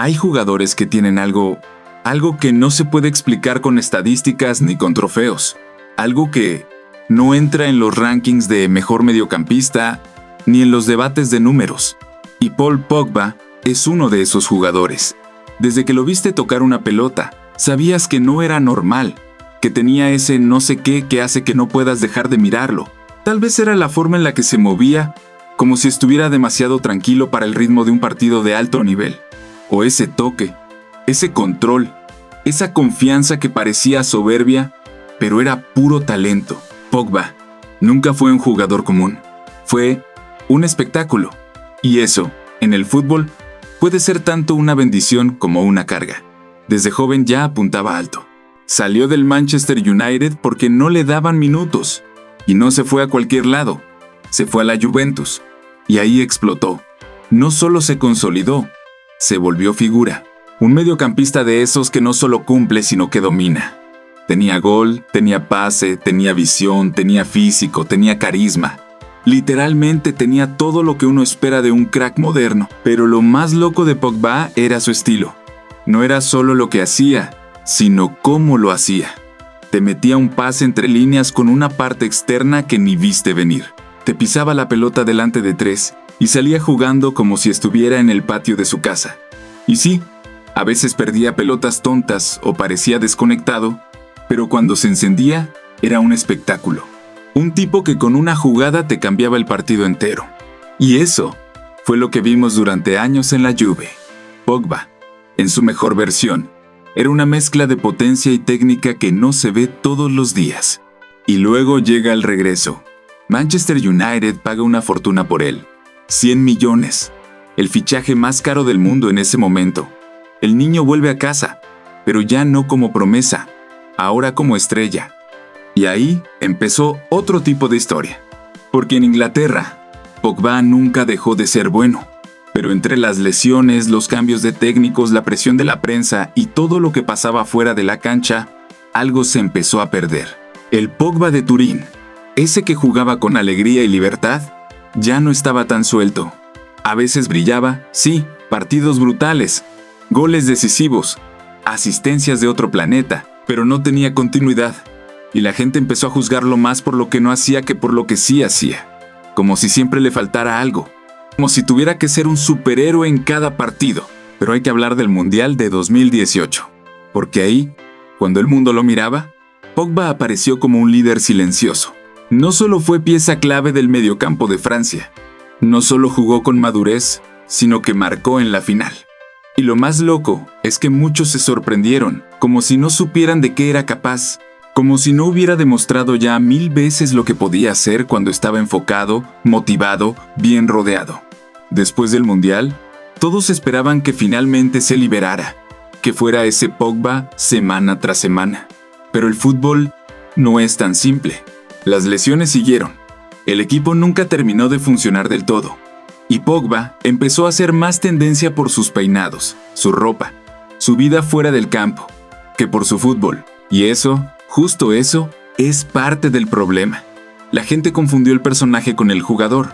Hay jugadores que tienen algo que no se puede explicar con estadísticas ni con trofeos. Algo que no entra en los rankings de mejor mediocampista ni en los debates de números. Y Paul Pogba es uno de esos jugadores. Desde que lo viste tocar una pelota, sabías que no era normal, que tenía ese no sé qué que hace que no puedas dejar de mirarlo. Tal vez era la forma en la que se movía, como si estuviera demasiado tranquilo para el ritmo de un partido de alto nivel. O ese toque, ese control, esa confianza que parecía soberbia, pero era puro talento. Pogba nunca fue un jugador común. Fue un espectáculo. Y eso, en el fútbol, puede ser tanto una bendición como una carga. Desde joven ya apuntaba alto. Salió del Manchester United porque no le daban minutos. Y no se fue a cualquier lado. Se fue a la Juventus. Y ahí explotó. No solo se consolidó, se volvió figura. Un mediocampista de esos que no solo cumple, sino que domina. Tenía gol, tenía pase, tenía visión, tenía físico, tenía carisma. Literalmente tenía todo lo que uno espera de un crack moderno. Pero lo más loco de Pogba era su estilo. No era solo lo que hacía, sino cómo lo hacía. Te metía un pase entre líneas con una parte externa que ni viste venir. Te pisaba la pelota delante de tres y salía jugando como si estuviera en el patio de su casa. Y sí, a veces perdía pelotas tontas o parecía desconectado, pero cuando se encendía, era un espectáculo. Un tipo que con una jugada te cambiaba el partido entero. Y eso fue lo que vimos durante años en la Juve. Pogba, en su mejor versión, era una mezcla de potencia y técnica que no se ve todos los días. Y luego llega el regreso. Manchester United paga una fortuna por él. 100 millones. El fichaje más caro del mundo en ese momento. El niño vuelve a casa, pero ya no como promesa, ahora como estrella. Y ahí empezó otro tipo de historia. Porque en Inglaterra, Pogba nunca dejó de ser bueno. Pero entre las lesiones, los cambios de técnicos, la presión de la prensa y todo lo que pasaba fuera de la cancha, algo se empezó a perder. El Pogba de Turín, ese que jugaba con alegría y libertad, ya no estaba tan suelto. A veces brillaba, sí, partidos brutales, goles decisivos, asistencias de otro planeta, pero no tenía continuidad. Y la gente empezó a juzgarlo más por lo que no hacía que por lo que sí hacía. Como si siempre le faltara algo. Como si tuviera que ser un superhéroe en cada partido. Pero hay que hablar del Mundial de 2018. Porque ahí, cuando el mundo lo miraba, Pogba apareció como un líder silencioso. No solo fue pieza clave del mediocampo de Francia. No solo jugó con madurez, sino que marcó en la final. Y lo más loco es que muchos se sorprendieron, como si no supieran de qué era capaz. Como si no hubiera demostrado ya 1000 veces lo que podía hacer cuando estaba enfocado, motivado, bien rodeado. Después del Mundial, todos esperaban que finalmente se liberara, que fuera ese Pogba semana tras semana. Pero el fútbol no es tan simple. Las lesiones siguieron. El equipo nunca terminó de funcionar del todo. Y Pogba empezó a hacer más tendencia por sus peinados, su ropa, su vida fuera del campo, que por su fútbol. Y eso, justo eso, es parte del problema. La gente confundió el personaje con el jugador.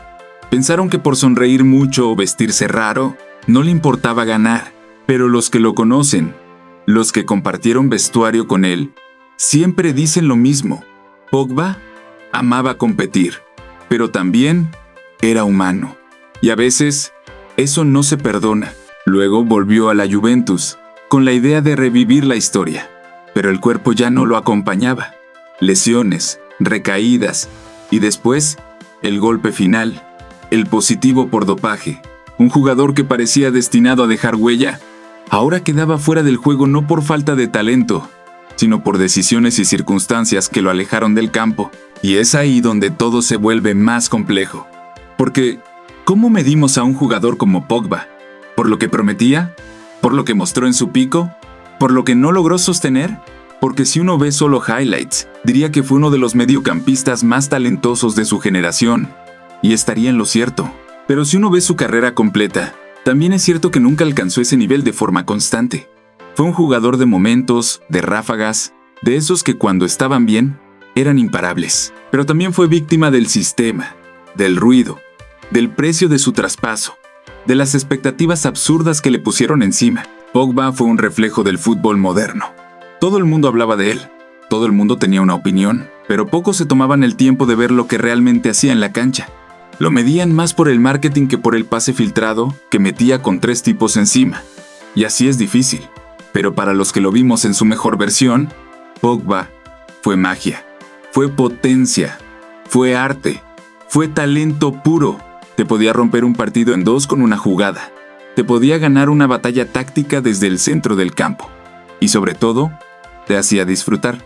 Pensaron que por sonreír mucho o vestirse raro, no le importaba ganar. Pero los que lo conocen, los que compartieron vestuario con él, siempre dicen lo mismo. Pogba amaba competir, pero también era humano. Y a veces, eso no se perdona. Luego volvió a la Juventus, con la idea de revivir la historia. Pero el cuerpo ya no lo acompañaba. Lesiones, recaídas, y después, el golpe final, el positivo por dopaje. Un jugador que parecía destinado a dejar huella, ahora quedaba fuera del juego no por falta de talento, sino por decisiones y circunstancias que lo alejaron del campo. Y es ahí donde todo se vuelve más complejo. Porque, ¿cómo medimos a un jugador como Pogba? ¿Por lo que prometía? ¿Por lo que mostró en su pico? ¿Por lo que no logró sostener? Porque si uno ve solo highlights, diría que fue uno de los mediocampistas más talentosos de su generación. Y estaría en lo cierto. Pero si uno ve su carrera completa, también es cierto que nunca alcanzó ese nivel de forma constante. Fue un jugador de momentos, de ráfagas, de esos que cuando estaban bien, eran imparables. Pero también fue víctima del sistema, del ruido, del precio de su traspaso, de las expectativas absurdas que le pusieron encima. Pogba fue un reflejo del fútbol moderno. Todo el mundo hablaba de él, todo el mundo tenía una opinión, pero pocos se tomaban el tiempo de ver lo que realmente hacía en la cancha. Lo medían más por el marketing que por el pase filtrado que metía con 3 tipos encima. Y así es difícil. Pero para los que lo vimos en su mejor versión, Pogba fue magia, fue potencia, fue arte, fue talento puro. Te podía romper un partido en 2 con una jugada. Te podía ganar una batalla táctica desde el centro del campo. Y sobre todo, te hacía disfrutar.